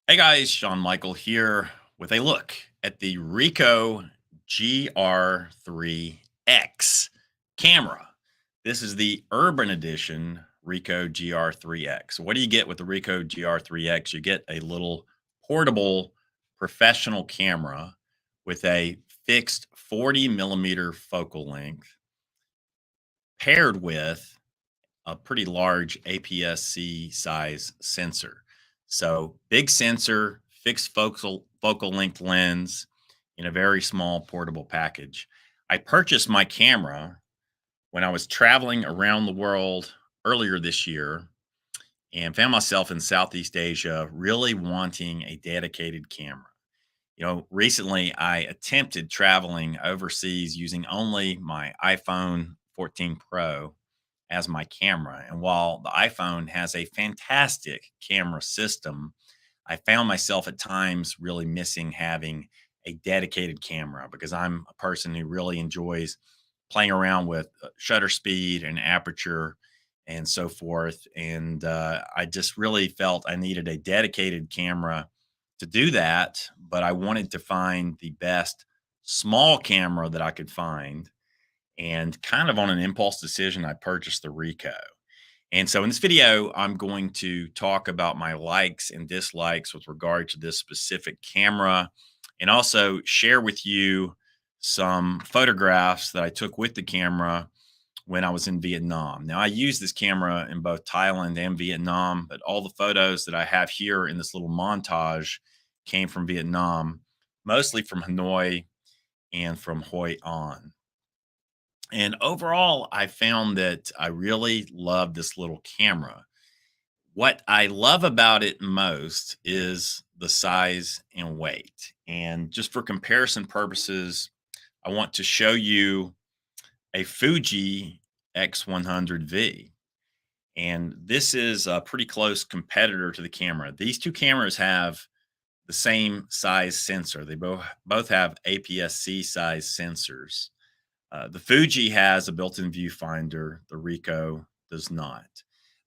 Hey guys, Sean Michael here with a look at the Ricoh GR3X camera. This is the urban edition Ricoh GR3X. What do you get with the Ricoh GR3X? You get a little portable professional camera with a fixed 40 millimeter focal length paired with a pretty large APS-C size sensor. So big sensor, fixed focal length lens in a very small portable package. I purchased my camera when I was traveling around the world earlier this year and found myself in Southeast Asia really wanting a dedicated camera. Recently I attempted traveling overseas using only my iPhone 14 Pro as my camera. And while the iPhone has a fantastic camera system, I found myself at times really missing having a dedicated camera because I'm a person who really enjoys playing around with shutter speed and aperture and so forth. And I just really felt I needed a dedicated camera to do that. But I wanted to find the best small camera that I could find, and kind of on an impulse decision, I purchased the Ricoh. And so in this video, I'm going to talk about my likes and dislikes with regard to this specific camera, and also share with you some photographs that I took with the camera when I was in Vietnam. Now, I used this camera in both Thailand and Vietnam, but all the photos that I have here in this little montage came from Vietnam, mostly from Hanoi and from Hoi An. And overall, I found that I really love this little camera. What I love about it most is the size and weight. And just for comparison purposes, I want to show you a Fuji X100V. And this is a pretty close competitor to the camera. These two cameras have the same size sensor. They both have APS-C size sensors. The Fuji has a built-in viewfinder. The Ricoh does not.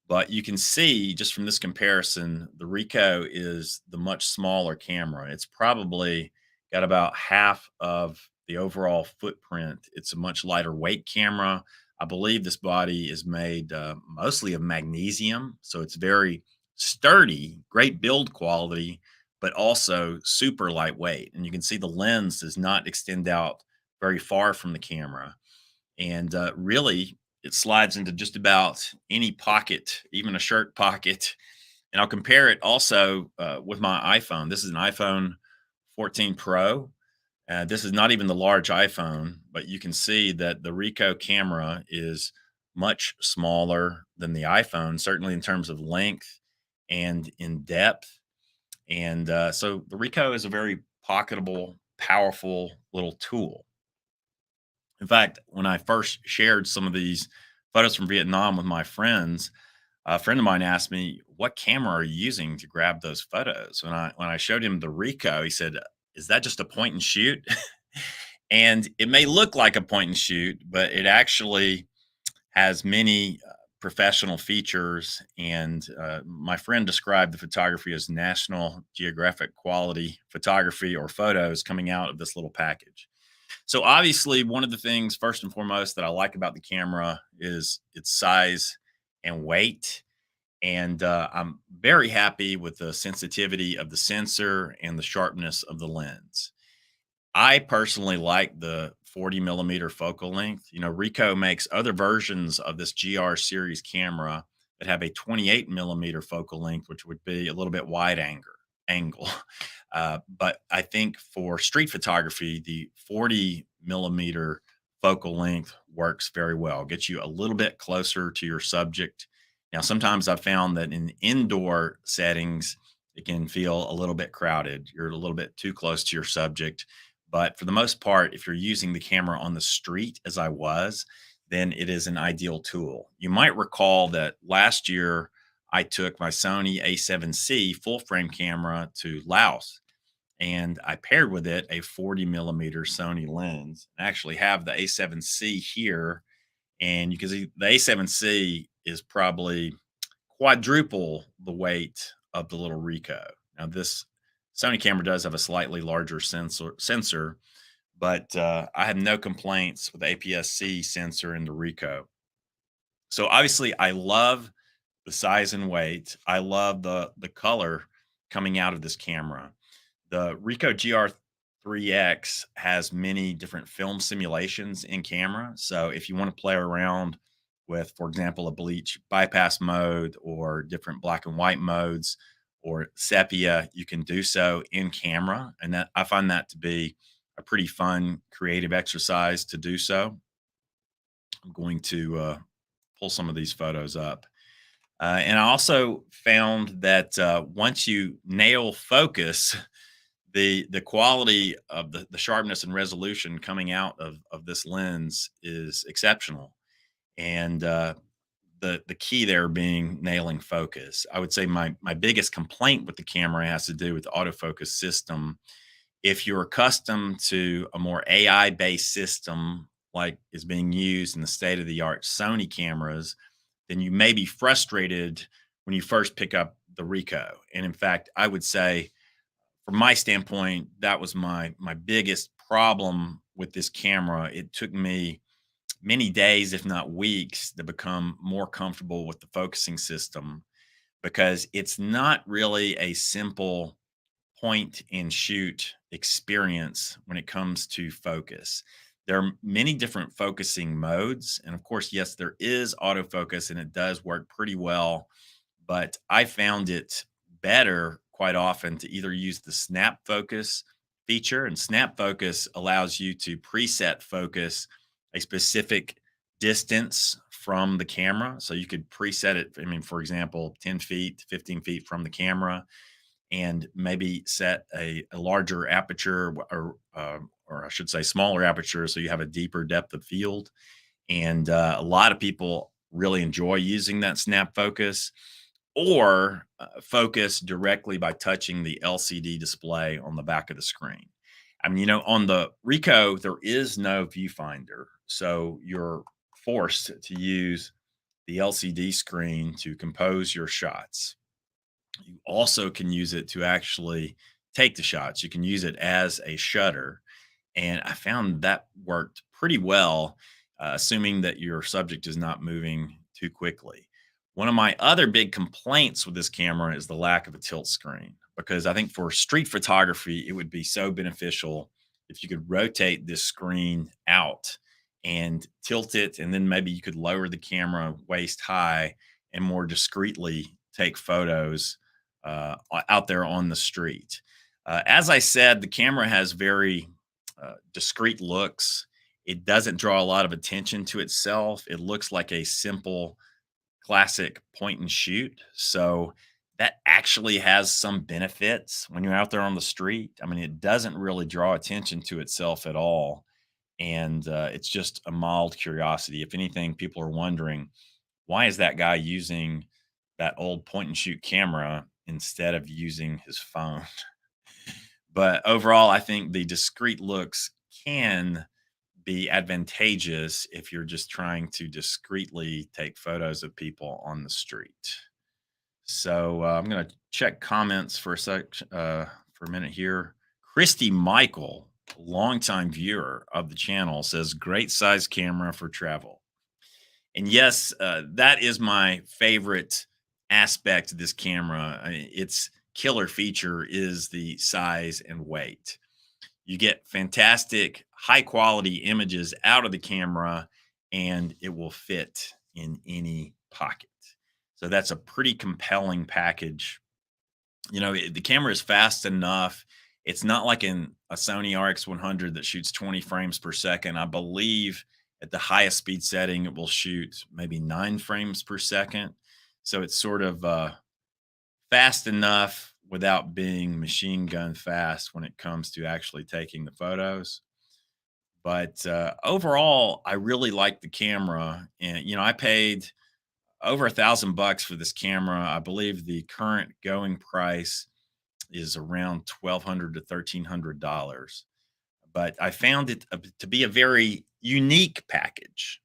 But you can see just from this comparison, the Ricoh is the much smaller camera. It's probably got about half of the overall footprint. It's a much lighter weight camera. I believe this body is made mostly of magnesium, so it's very sturdy, great build quality, but also super lightweight. And you can see the lens does not extend out very far from the camera. And really, it slides into just about any pocket, even a shirt pocket. And I'll compare it also with my iPhone. This is an iPhone 14 Pro. This is not even the large iPhone, but you can see that the Ricoh camera is much smaller than the iPhone, certainly in terms of length and in depth. And so the Ricoh is a very pocketable, powerful little tool. In fact, when I first shared some of these photos from Vietnam with my friends, a friend of mine asked me, "What camera are you using to grab those photos?" When I showed him the Ricoh, he said, "Is that just a point and shoot?" And it may look like a point and shoot, but it actually has many professional features. And my friend described the photography as National Geographic quality photography or photos coming out of this little package. So obviously, one of the things first and foremost that I like about the camera is its size and weight. And I'm very happy with the sensitivity of the sensor and the sharpness of the lens. I personally like the 40 millimeter focal length. Ricoh makes other versions of this GR series camera that have a 28 millimeter focal length, which would be a little bit wide angle. But I think for street photography, the 40 millimeter focal length works very well, gets you a little bit closer to your subject. Now, sometimes I've found that in indoor settings, it can feel a little bit crowded. You're a little bit too close to your subject. But for the most part, if you're using the camera on the street, as I was, then it is an ideal tool. You might recall that last year I took my Sony A7C full frame camera to Laos, and I paired with it a 40 millimeter Sony lens. I actually have the A7C here, and you can see the A7C is probably quadruple the weight of the little Ricoh. Now, this Sony camera does have a slightly larger sensor, but I have no complaints with the APS-C sensor in the Ricoh. So obviously, I love the size and weight. I love the color coming out of this camera. The Ricoh GR3X has many different film simulations in camera. So if you want to play around with, for example, a bleach bypass mode or different black and white modes or sepia, you can do so in camera. And that I find that to be a pretty fun, creative exercise to do so. I'm going to pull some of these photos up. And I also found that once you nail focus, the quality of the sharpness and resolution coming out of this lens is exceptional. And the key there being nailing focus. I would say my biggest complaint with the camera has to do with the autofocus system. If you're accustomed to a more AI based system like is being used in the state of the art Sony cameras, then you may be frustrated when you first pick up the Ricoh. And in fact, I would say from my standpoint, that was my biggest problem with this camera. It took me many days, if not weeks, to become more comfortable with the focusing system because it's not really a simple point and shoot experience when it comes to focus. There are many different focusing modes. And of course, yes, there is autofocus and it does work pretty well, but I found it better quite often to either use the snap focus feature, and snap focus allows you to preset focus a specific distance from the camera. So you could preset it, I mean, for example, 10 feet, 15 feet from the camera and maybe set a larger aperture or I should say smaller aperture so you have a deeper depth of field. And a lot of people really enjoy using that snap focus or focus directly by touching the LCD display on the back of the screen. I mean, on the Ricoh, there is no viewfinder. So you're forced to use the LCD screen to compose your shots. You also can use it to actually take the shots. You can use it as a shutter. And I found that worked pretty well, assuming that your subject is not moving too quickly. One of my other big complaints with this camera is the lack of a tilt screen, because I think for street photography, it would be so beneficial if you could rotate this screen out and tilt it. And then maybe you could lower the camera waist high and more discreetly take photos out there on the street. As I said, the camera has very discreet looks. It doesn't draw a lot of attention to itself. It looks like a simple, classic point and shoot. So that actually has some benefits when you're out there on the street. I mean, it doesn't really draw attention to itself at all. And it's just a mild curiosity. If anything, people are wondering why is that guy using that old point and shoot camera instead of using his phone? But overall, I think the discreet looks can be advantageous if you're just trying to discreetly take photos of people on the street. So I'm going to check comments for for a minute here. Christy Michael, longtime viewer of the channel, says great size camera for travel. And yes, that is my favorite aspect of this camera. Its killer feature is the size and weight. You get fantastic, high quality images out of the camera, and it will fit in any pocket. So that's a pretty compelling package. The camera is fast enough. It's not like a Sony RX100 that shoots 20 frames per second. I believe at the highest speed setting, it will shoot maybe 9 frames per second. So it's sort of fast enough without being machine gun fast when it comes to actually taking the photos. But overall, I really like the camera, and I paid over $1,000 for this camera. I believe the current going price is around $1,200 to $1,300. But I found it to be a very unique package.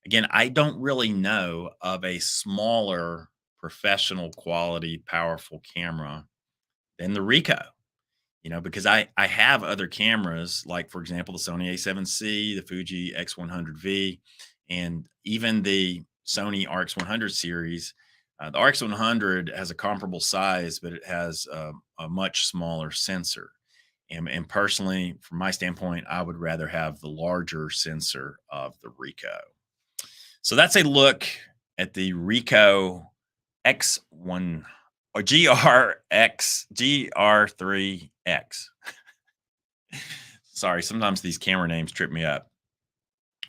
Again, I don't really know of a smaller professional quality, powerful camera than the Ricoh. because I have other cameras, like for example, the Sony A7C, the Fuji X100V, and even the Sony RX100 series. The RX100 has a comparable size, but it has a much smaller sensor. And personally, from my standpoint, I would rather have the larger sensor of the Ricoh. So that's a look at the Ricoh X1 or GR3X. Sorry, sometimes these camera names trip me up.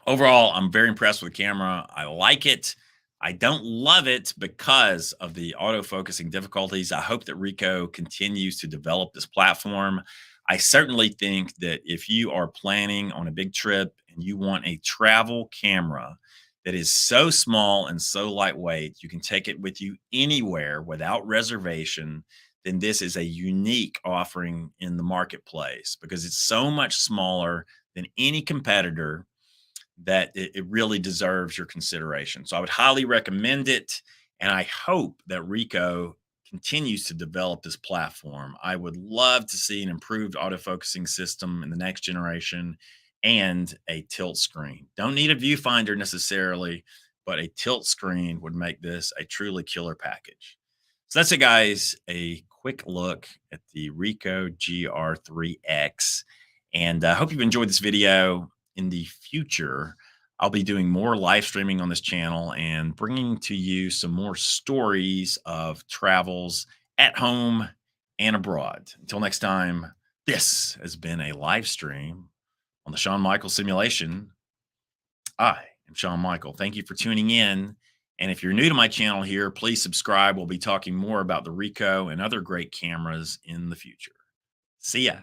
Overall, I'm very impressed with the camera. I like it. I don't love it because of the autofocusing difficulties. I hope that Ricoh continues to develop this platform. I certainly think that if you are planning on a big trip and you want a travel camera that is so small and so lightweight, you can take it with you anywhere without reservation, then this is a unique offering in the marketplace because it's so much smaller than any competitor that it really deserves your consideration. So I would highly recommend it. And I hope that Ricoh continues to develop this platform. I would love to see an improved autofocusing system in the next generation and a tilt screen. Don't need a viewfinder necessarily, but a tilt screen would make this a truly killer package. So that's it, guys. A quick look at the Ricoh GR3X. And I hope you've enjoyed this video. In the future, I'll be doing more live streaming on this channel and bringing to you some more stories of travels at home and abroad. Until next time, this has been a live stream on the Shawn Michael Simulation. I am Shawn Michael. Thank you for tuning in. And if you're new to my channel here, please subscribe. We'll be talking more about the Ricoh and other great cameras in the future. See ya.